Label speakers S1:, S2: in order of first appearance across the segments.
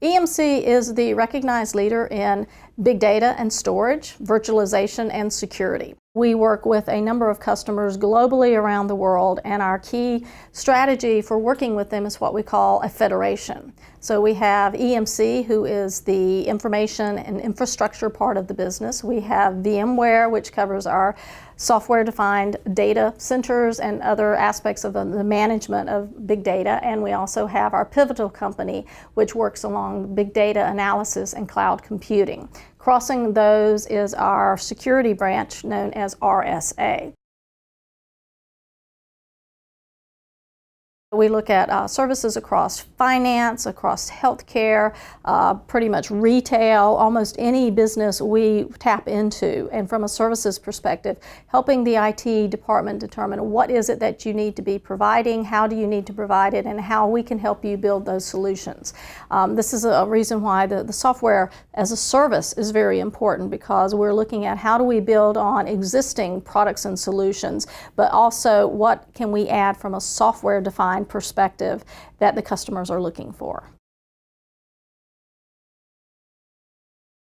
S1: EMC is the recognized leader in big data and storage, virtualization, and security. We work with a number of customers globally around the world, and our key strategy for working with them is what we call a federation. So we have EMC, who is the information and infrastructure part of the business. We have VMware, which covers our software-defined data centers and other aspects of the management of big data. And we also have our Pivotal company, which works along big data analysis and cloud computing. Crossing those is our security branch known as RSA. We look at services across finance, across healthcare, pretty much retail, almost any business we tap into. And from a services perspective, helping the IT department determine what is it that you need to be providing, how do you need to provide it, and how we can help you build those solutions. This is a reason why the software as a service is very important, because we're looking at how do we build on existing products and solutions, but also what can we add from a software-defined perspective that the customers are looking for.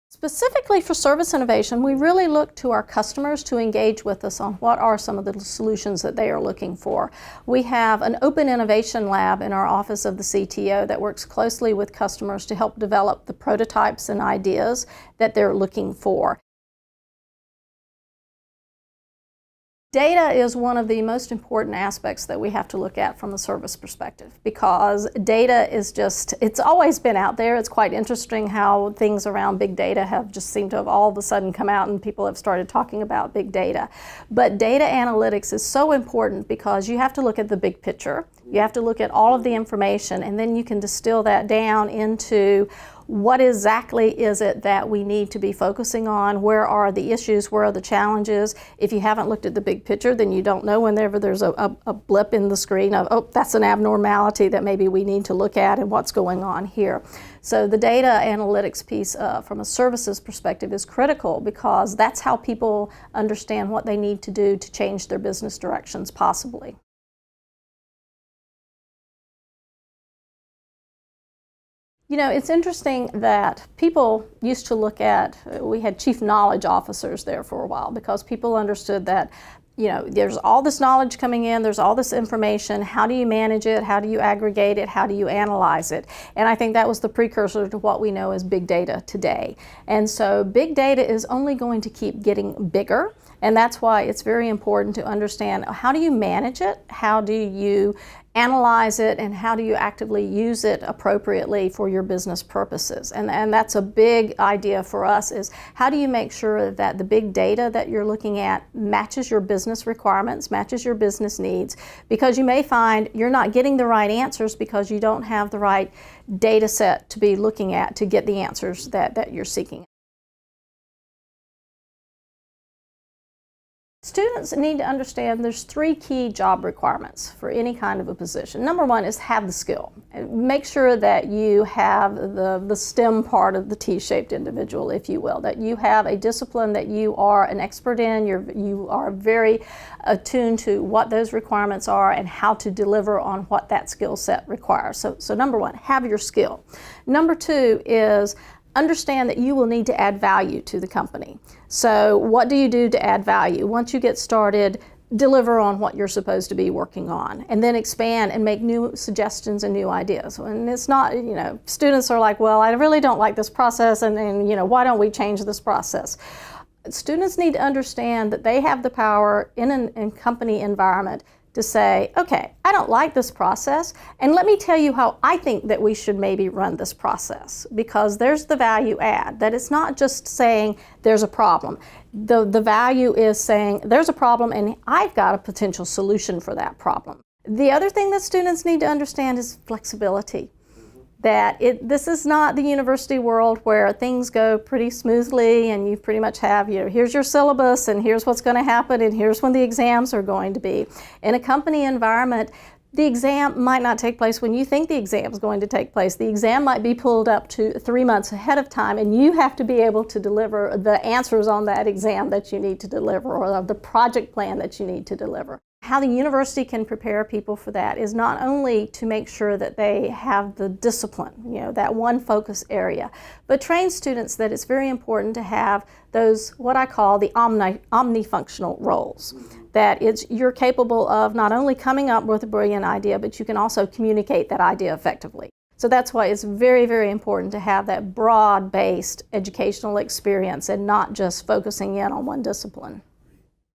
S1: Specifically for service innovation, we really look to our customers to engage with us on what are some of the solutions that they are looking for. We have an open innovation lab in our office of the CTO that works closely with customers to help develop the prototypes and ideas that they're looking for. Data is one of the most important aspects that we have to look at from a service perspective, because data is it's always been out there. It's quite interesting how things around big data have just seemed to have all of a sudden come out and people have started talking about big data. But data analytics is so important because you have to look at the big picture. You have to look at all of the information, and then you can distill that down into what exactly is it that we need to be focusing on, where are the issues, where are the challenges. If you haven't looked at the big picture, then you don't know whenever there's a blip in the screen of, oh, that's an abnormality that maybe we need to look at and what's going on here. So the data analytics piece from a services perspective is critical, because that's how people understand what they need to do to change their business directions possibly. You know, it's interesting that people used to look at, we had chief knowledge officers there for a while, because people understood that, you know, there's all this knowledge coming in, there's all this information, how do you manage it, how do you aggregate it, how do you analyze it? And I think that was the precursor to what we know as big data today. And so big data is only going to keep getting bigger, and that's why it's very important to understand, how do you manage it, how do you analyze it, and how do you actively use it appropriately for your business purposes. And that's a big idea for us, is how do you make sure that the big data that you're looking at matches your business requirements, matches your business needs, because you may find you're not getting the right answers because you don't have the right data set to be looking at to get the answers that you're seeking. Students need to understand there's 3 key job requirements for any kind of a position. Number 1 is have the skill. Make sure that you have the STEM part of the T-shaped individual, if you will, that you have a discipline that you are an expert in, you are very attuned to what those requirements are and how to deliver on what that skill set requires. So number 1, have your skill. Number 2 is understand that you will need to add value to the company. So what do you do to add value? Once you get started, deliver on what you're supposed to be working on, and then expand and make new suggestions and new ideas. And it's not, you know, students are like, well, I really don't like this process, and you know, why don't we change this process? Students need to understand that they have the power in a company environment to say, okay, I don't like this process, and let me tell you how I think that we should maybe run this process, because there's the value add, that it's not just saying there's a problem. The value is saying there's a problem and I've got a potential solution for that problem. The other thing that students need to understand is flexibility. That this is not the university world where things go pretty smoothly and you pretty much have, you know, here's your syllabus and here's what's going to happen and here's when the exams are going to be. In a company environment, the exam might not take place when you think the exam is going to take place. The exam might be pulled up to 3 months ahead of time, and you have to be able to deliver the answers on that exam that you need to deliver, or the project plan that you need to deliver. How the university can prepare people for that is not only to make sure that they have the discipline, that one focus area, but train students that it's very important to have those, what I call the omnifunctional roles. That you're capable of not only coming up with a brilliant idea, but you can also communicate that idea effectively. So that's why it's very, very important to have that broad-based educational experience and not just focusing in on one discipline.